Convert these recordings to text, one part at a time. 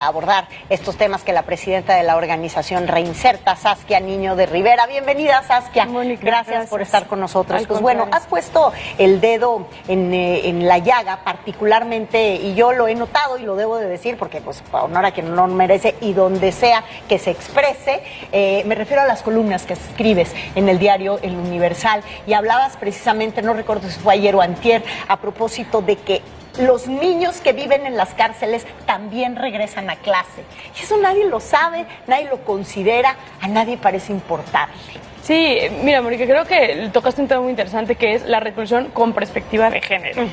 Abordar estos temas que la presidenta de la organización Reinserta, Saskia Niño de Rivera. Bienvenida, Saskia. Mónica, gracias por estar con nosotros. Pues bueno, contrario. has puesto el dedo en la llaga particularmente, y yo lo he notado y lo debo de decir porque pues honor a quien no merece y donde sea que se exprese. Me refiero a las columnas que escribes en el diario El Universal, y hablabas precisamente, no recuerdo si fue ayer o antier, a propósito de que los niños que viven en las cárceles también regresan a clase. Y eso nadie lo sabe, nadie lo considera, a nadie parece importarle. Sí, mira, Mónica, creo que tocaste un tema muy interesante que es la reclusión con perspectiva de género.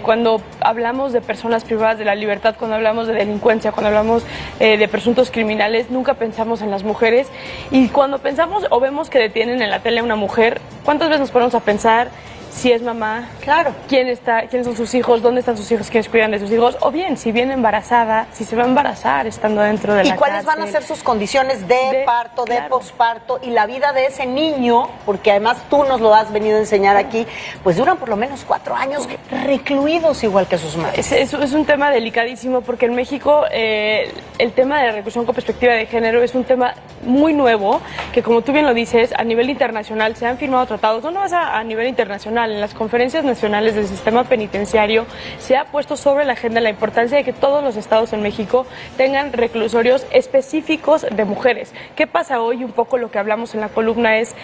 Cuando hablamos de personas privadas de la libertad, cuando hablamos de delincuencia, cuando hablamos de presuntos criminales, nunca pensamos en las mujeres. Y cuando pensamos o vemos que detienen en la tele a una mujer, ¿cuántas veces nos ponemos a pensar si es mamá? Claro. ¿Quiénes son sus hijos? ¿Dónde están sus hijos? ¿Quiénes cuidan de sus hijos? O bien, si viene embarazada, si se va a embarazar estando dentro de la ¿Y cuáles cárcel? van a ser sus condiciones de parto, de posparto, y la vida de ese niño? Porque además tú nos lo has venido a enseñar aquí, pues duran por lo menos 4 años recluidos igual que sus madres. Es un tema delicadísimo porque en México el tema de la reclusión con perspectiva de género es un tema muy nuevo, que como tú bien lo dices, a nivel internacional se han firmado tratados, no más a nivel internacional, en las conferencias nacionales del sistema penitenciario se ha puesto sobre la agenda la importancia de que todos los estados en México tengan reclusorios específicos de mujeres. ¿Qué pasa hoy? Un poco lo que hablamos en la columna es: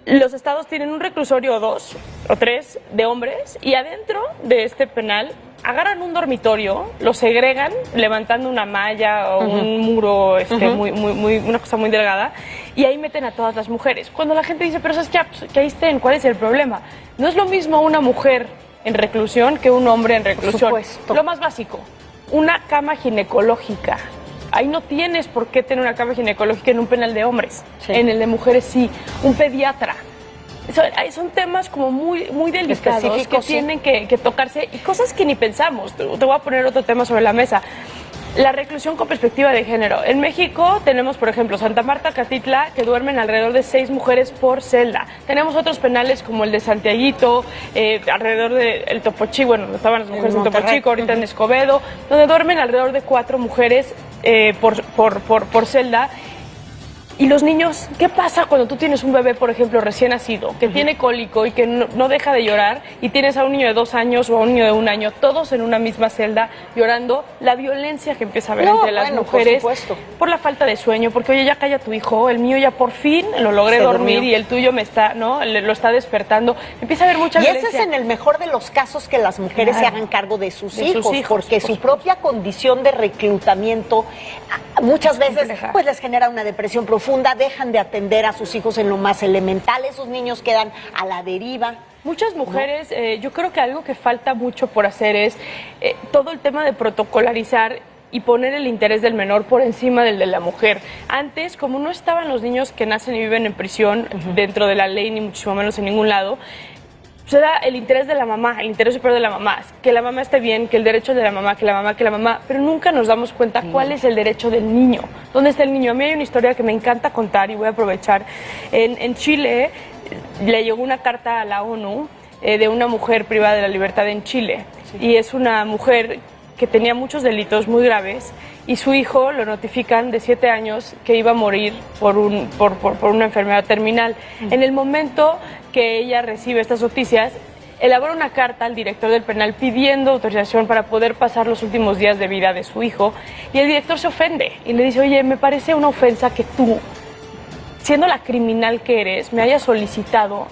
los estados tienen un reclusorio o 2 o 3 de hombres, y adentro de este penal agarran un dormitorio, lo segregan levantando una malla o un muro una cosa muy delgada, y ahí meten a todas las mujeres. Cuando la gente dice, pero ¿sabes qué? Pues, que ahí estén, ¿cuál es el problema? No es lo mismo una mujer en reclusión que un hombre en reclusión. Por supuesto. Lo más básico, una cama ginecológica. Ahí no tienes por qué tener una cama ginecológica en un penal de hombres. Sí. En el de mujeres sí. Un pediatra. Son temas como muy delicados que tienen que tocarse, y cosas que ni pensamos. Te voy a poner otro tema sobre la mesa. La reclusión con perspectiva de género. En México tenemos, por ejemplo, Santa Marta, Catitla, que duermen alrededor de 6 mujeres por celda. Tenemos otros penales como el de Santiaguito, alrededor del Topo Chico, bueno, donde estaban las mujeres en Topo Chico, ahorita en Escobedo, donde duermen alrededor de 4 mujeres por celda. Y los niños, ¿qué pasa cuando tú tienes un bebé, por ejemplo, recién nacido, que tiene cólico y que no deja de llorar, y tienes a un niño de 2 años o a un niño de 1 año, todos en una misma celda llorando? La violencia que empieza a haber entre las mujeres por la falta de sueño, porque oye, ya calla tu hijo, el mío ya por fin lo logré dormir y el tuyo lo está despertando. Empieza a haber mucha violencia. Y ese es en el mejor de los casos, que las mujeres se hagan cargo de sus hijos, porque su propia condición de reclutamiento muchas veces pues les genera una depresión profunda, dejan de atender a sus hijos en lo más elemental, esos niños quedan a la deriva. Muchas mujeres, yo creo que algo que falta mucho por hacer es todo el tema de protocolarizar y poner el interés del menor por encima del de la mujer. Antes, como no estaban los niños que nacen y viven en prisión dentro de la ley, ni muchísimo menos en ningún lado, pues era el interés de la mamá, el interés superior de la mamá, que la mamá esté bien, que el derecho de la mamá, que la mamá, pero nunca nos damos cuenta cuál es el derecho del niño. ¿Dónde está el niño? A mí hay una historia que me encanta contar y voy a aprovechar. En Chile le llegó una carta a la ONU de una mujer privada de la libertad en Chile, y es una mujer que tenía muchos delitos muy graves, y su hijo lo notifican de 7 años que iba a morir por una enfermedad terminal. En el momento que ella recibe estas noticias, elabora una carta al director del penal pidiendo autorización para poder pasar los últimos días de vida de su hijo, y el director se ofende y le dice, oye, me parece una ofensa que tú, siendo la criminal que eres, me hayas solicitado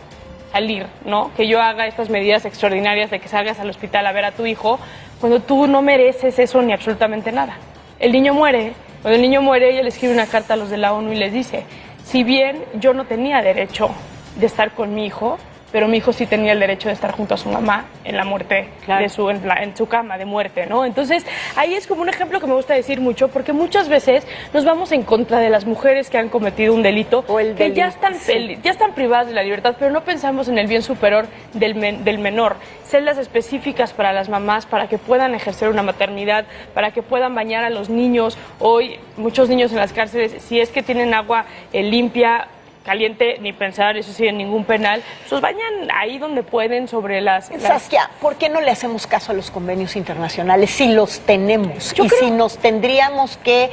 salir, ¿no? Que yo haga estas medidas extraordinarias de que salgas al hospital a ver a tu hijo, cuando tú no mereces eso ni absolutamente nada. El niño muere. Cuando el niño muere, ella le escribe una carta a los de la ONU y les dice, si bien yo no tenía derecho de estar con mi hijo, pero mi hijo sí tenía el derecho de estar junto a su mamá en la muerte, claro, en su cama de muerte, ¿no? Entonces, ahí es como un ejemplo que me gusta decir mucho, porque muchas veces nos vamos en contra de las mujeres que han cometido un delito, que ya están privadas de la libertad, pero no pensamos en el bien superior del menor. Celdas específicas para las mamás, para que puedan ejercer una maternidad, para que puedan bañar a los niños. Hoy, muchos niños en las cárceles, si es que tienen agua limpia, caliente ni pensar, eso sí, en ningún penal, pues vayan ahí donde pueden sobre Saskia, ¿por qué no le hacemos caso a los convenios internacionales si los tenemos? Si nos tendríamos que,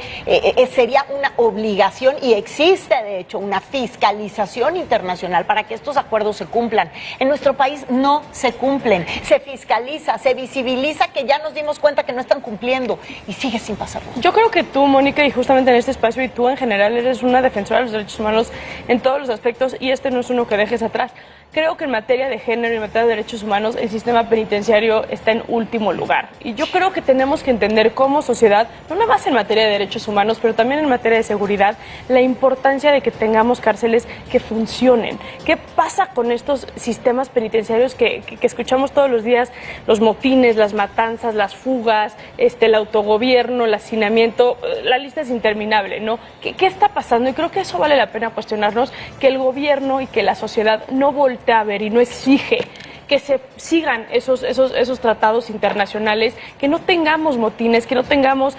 sería una obligación y existe de hecho una fiscalización internacional para que estos acuerdos se cumplan. En nuestro país no se cumplen, se fiscaliza, se visibiliza que ya nos dimos cuenta que no están cumpliendo y sigue sin pasarlo. Yo creo que tú, Mónica, y justamente en este espacio, y tú en general eres una defensora de los derechos humanos en todos los aspectos, y este no es uno que dejes atrás. Creo que en materia de género y en materia de derechos humanos el sistema penitenciario está en último lugar. Y yo creo que tenemos que entender como sociedad, no nada más en materia de derechos humanos, pero también en materia de seguridad, la importancia de que tengamos cárceles que funcionen. ¿Qué pasa con estos sistemas penitenciarios que escuchamos todos los días? Los motines, las matanzas, las fugas, el autogobierno, el hacinamiento, la lista es interminable, ¿no? ¿Qué está pasando? Y creo que eso vale la pena cuestionarnos, que el gobierno y que la sociedad no voltea a ver y no exige que se sigan esos tratados internacionales, que no tengamos motines, que no tengamos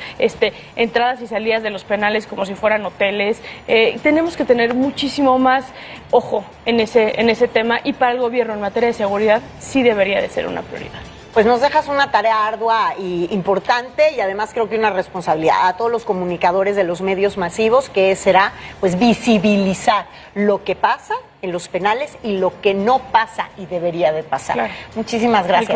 entradas y salidas de los penales como si fueran hoteles. Tenemos que tener muchísimo más ojo en ese tema, y para el gobierno en materia de seguridad sí debería de ser una prioridad. Pues nos dejas una tarea ardua y importante, y además creo que una responsabilidad a todos los comunicadores de los medios masivos, que será pues visibilizar lo que pasa en los penales y lo que no pasa y debería de pasar. Claro. Muchísimas gracias.